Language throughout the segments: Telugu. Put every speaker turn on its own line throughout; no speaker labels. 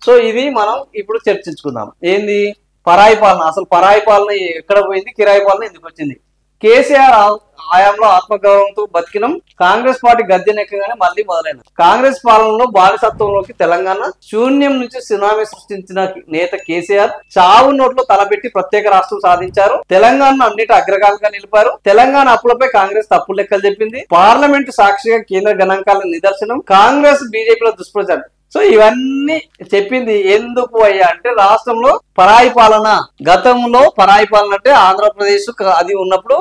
సో ఇది మనం ఇప్పుడు చర్చించుకుందాం. ఏంది పరాయి పాలన, అసలు పరాయి పాలన ఎక్కడ పోయింది, కిరాయి పాలన ఎందుకు వచ్చింది? కేసీఆర్ హయాంలో ఆత్మగౌరవంతో బతికినం, కాంగ్రెస్ పార్టీ గద్దెనెక్కగానే మళ్ళీ మొదలైన కాంగ్రెస్ పాలనలో బానిసత్వంలోకి తెలంగాణ శూన్యం నుంచి సునామీ సృష్టించిన నేత కేసీఆర్ చావు నోట్లో తలపెట్టి ప్రత్యేక రాష్ట్రం సాధించారు. తెలంగాణను అన్నిటి అగ్రగామిగా నిలిపారు. తెలంగాణ అప్పులపై కాంగ్రెస్ తప్పు లెక్కలు చెప్పింది. పార్లమెంటు సాక్షిగా కేంద్ర గణాంకాల నిదర్శనం కాంగ్రెస్ బీజేపీల దుష్ప్రచారం. సో ఇవన్నీ చెప్పింది ఎందుకు అయ్యా అంటే, రాష్ట్రంలో పరాయి పాలన, గతంలో పరాయి పాలన అంటే ఆంధ్రప్రదేశ్ అది ఉన్నప్పుడు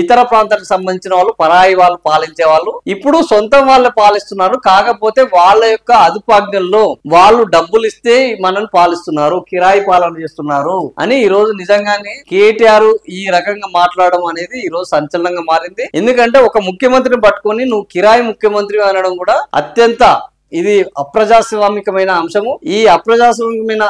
ఇతర ప్రాంతాలకు సంబంధించిన వాళ్ళు పరాయి వాళ్ళు పాలించే వాళ్ళు, ఇప్పుడు సొంతం వాళ్ళే పాలిస్తున్నారు. కాకపోతే వాళ్ళ యొక్క అదుపాజ్ఞల్లో వాళ్ళు డబ్బులు ఇస్తే మనల్ని పాలిస్తున్నారు, కిరాయి పాలన చేస్తున్నారు అని ఈ రోజు నిజంగానే కేటీఆర్ ఈ రకంగా మాట్లాడడం అనేది ఈ రోజు సంచలనంగా మారింది. ఎందుకంటే ఒక ముఖ్యమంత్రిని పట్టుకొని నువ్వు కిరాయి ముఖ్యమంత్రి అనడం కూడా అత్యంత ఇది అప్రజాస్వామికమైన అంశము. ఈ అప్రజాస్వామికమైన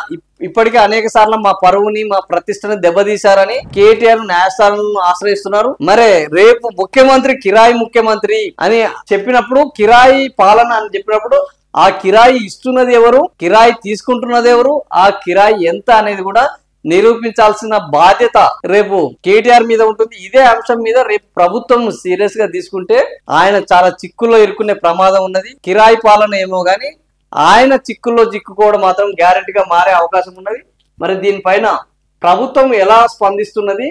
ఇప్పటికే అనేక సార్లు మా పరువుని మా ప్రతిష్టని దెబ్బతీశారని కేటీఆర్ న్యాయస్థానాలను ఆశ్రయిస్తున్నారు. మరే రేపు ముఖ్యమంత్రి కిరాయి ముఖ్యమంత్రి అని చెప్పినప్పుడు, కిరాయి పాలన అని చెప్పినప్పుడు ఆ కిరాయి ఇస్తున్నది ఎవరు, కిరాయి తీసుకుంటున్నది ఎవరు, ఆ కిరాయి ఎంత అనేది కూడా నిరూపించాల్సిన బాధ్యత రేపు కేటీఆర్ మీద ఉంటుంది. ఇదే అంశం మీద రేపు ప్రభుత్వం సీరియస్ గా తీసుకుంటే ఆయన చాలా చిక్కుల్లో ఇరుక్కునే ప్రమాదం ఉన్నది. కిరాయి పాలన ఏమో గానీ ఆయన చిక్కుల్లో చిక్కుకోవడం మాత్రం గ్యారెంటీగా మారే అవకాశం ఉన్నది. మరి దీనిపైన ప్రభుత్వం ఎలా స్పందిస్తున్నది?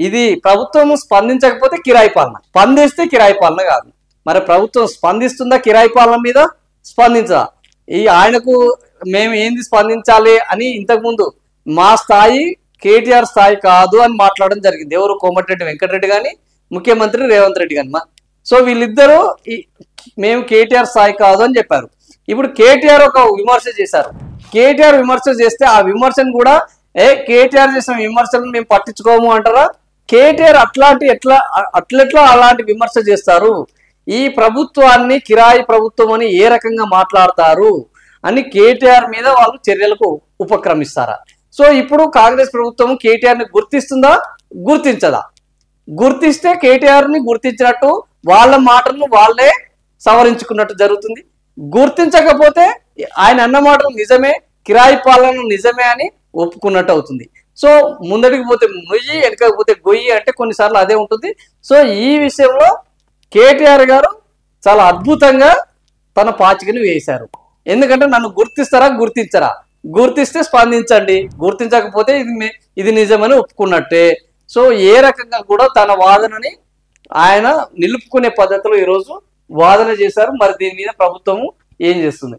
ఇది ప్రభుత్వం స్పందించకపోతే కిరాయి పాలన, స్పందిస్తే కిరాయి పాలన కాదు. మరి ప్రభుత్వం స్పందిస్తుందా కిరాయి పాలన మీద? స్పందించదా? ఈ ఆయనకు మేము ఏంది స్పందించాలి అని ఇంతకుముందు మా స్థాయి కేటీఆర్ స్థాయి కాదు అని మాట్లాడడం జరిగింది. ఎవరు? కోమటిరెడ్డి వెంకటరెడ్డి కానీ ముఖ్యమంత్రి రేవంత్ రెడ్డి కానీ. సో వీళ్ళిద్దరూ మేము కేటీఆర్ స్థాయి కాదు అని చెప్పారు. ఇప్పుడు కేటీఆర్ ఒక విమర్శ చేశారు. కేటీఆర్ విమర్శ చేస్తే ఆ విమర్శను కూడా కేటీఆర్ చేసిన విమర్శలను మేము పట్టించుకోము అంటారా? కేటీఆర్ అట్లెట్లా అలాంటి విమర్శ చేస్తారు? ఈ ప్రభుత్వాన్ని కిరాయి ప్రభుత్వం అని ఏ రకంగా మాట్లాడతారు అని కేటీఆర్ మీద వాళ్ళు చర్యలకు ఉపక్రమిస్తారా? సో ఇప్పుడు కాంగ్రెస్ ప్రభుత్వం కేటీఆర్ ని గుర్తిస్తుందా, గుర్తించదా? గుర్తిస్తే కేటీఆర్ ని గుర్తించినట్టు, వాళ్ళ మాటలను వాళ్ళే సవరించుకున్నట్టు జరుగుతుంది. గుర్తించకపోతే ఆయన అన్న మాటలు నిజమే, కిరాయి పాలన నిజమే అని ఒప్పుకున్నట్టు అవుతుంది. సో ముందడికి పోతే మొయ్యి, వెనకపోతే గొయ్యి అంటే కొన్నిసార్లు అదే ఉంటుంది. సో ఈ విషయంలో కేటీఆర్ గారు చాలా అద్భుతంగా తన పాచికని వేశారు. ఎందుకంటే నన్ను గుర్తిస్తారా, గుర్తించరా? గుర్తిస్తే స్పందించండి, గుర్తించకపోతే ఇది నిజమని ఒప్పుకున్నట్టే. సో ఏ రకంగా కూడా తన వాదనని ఆయన నిలుపుకునే పద్ధతిలో ఈరోజు వాదన చేశారు. మరి దీని మీద ప్రభుత్వము ఏం చేస్తుంది?